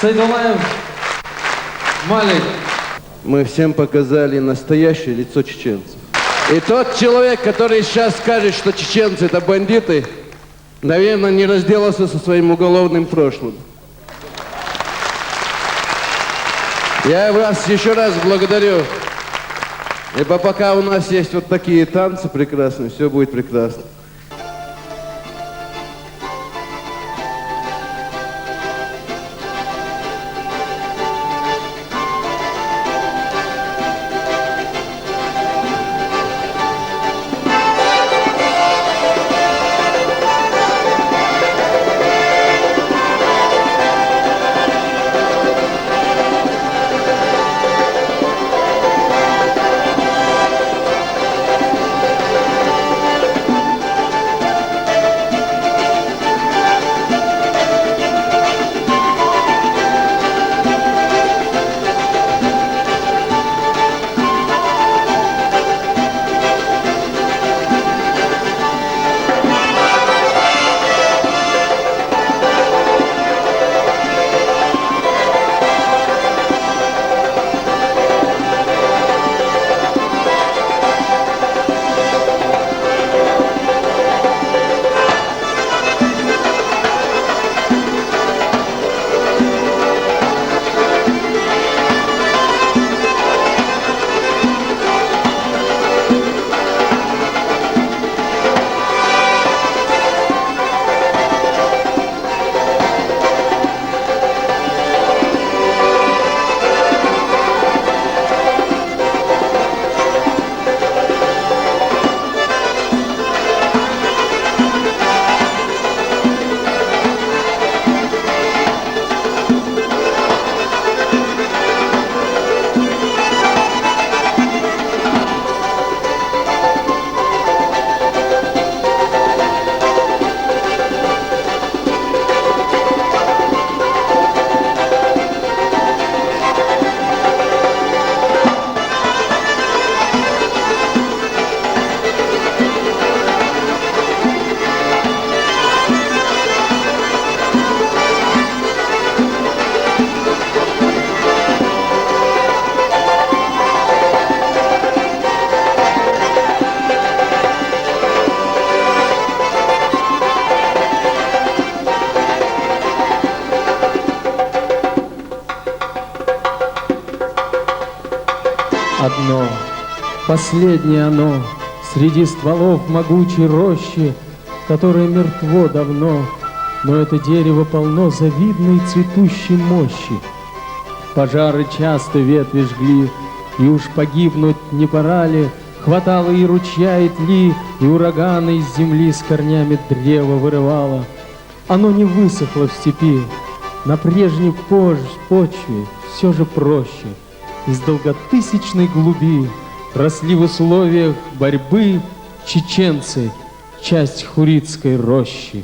Сайдулаев Малик. Мы всем показали настоящее лицо чеченцев. И тот человек, который сейчас скажет, что чеченцы это бандиты, наверное, не разделался со своим уголовным прошлым. Я вас еще раз благодарю. Ибо пока у нас есть вот такие танцы прекрасные, все будет прекрасно. Одно, последнее оно, среди стволов могучей рощи, которое мертво давно, но это дерево полно завидной цветущей мощи. Пожары часто ветви жгли, и уж погибнуть не пора ли, хватало и ручья, и тли, и ураганы из земли с корнями древа вырывало. Оно не высохло в степи, на прежней почве все же проще. Из долготысячной глуби росли в условиях борьбы чеченцы, часть хуритской рощи.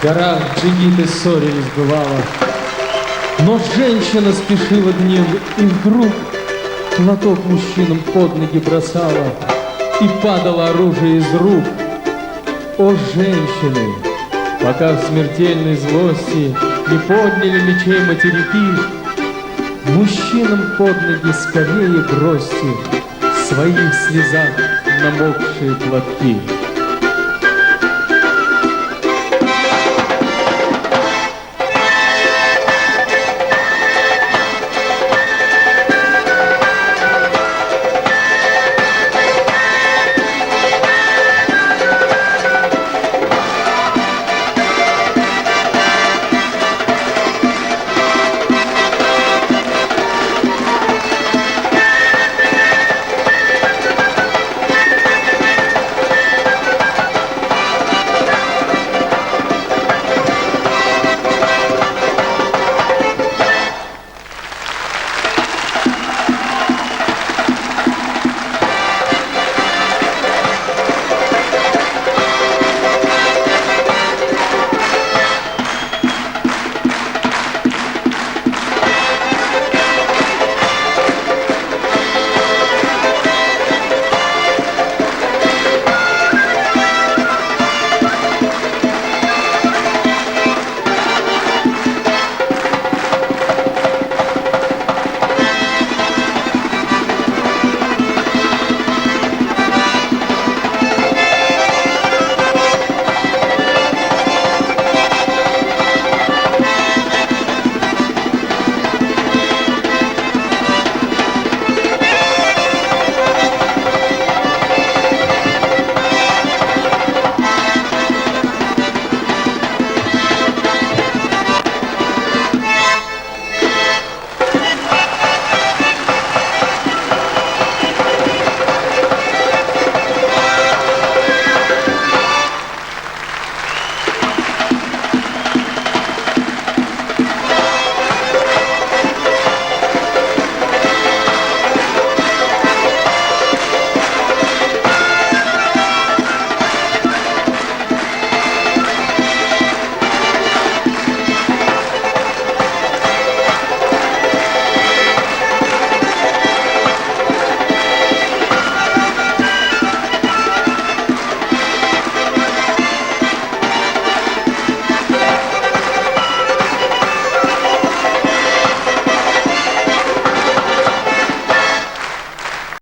В горах джигиты ссорились бывало, но женщина спешила днем, и вдруг платок мужчинам под ноги бросала, и падало оружие из рук. О, женщины, пока в смертельной злости не подняли мечей материки, мужчинам под ноги скорее бросьте свои в слезах намокшие платки.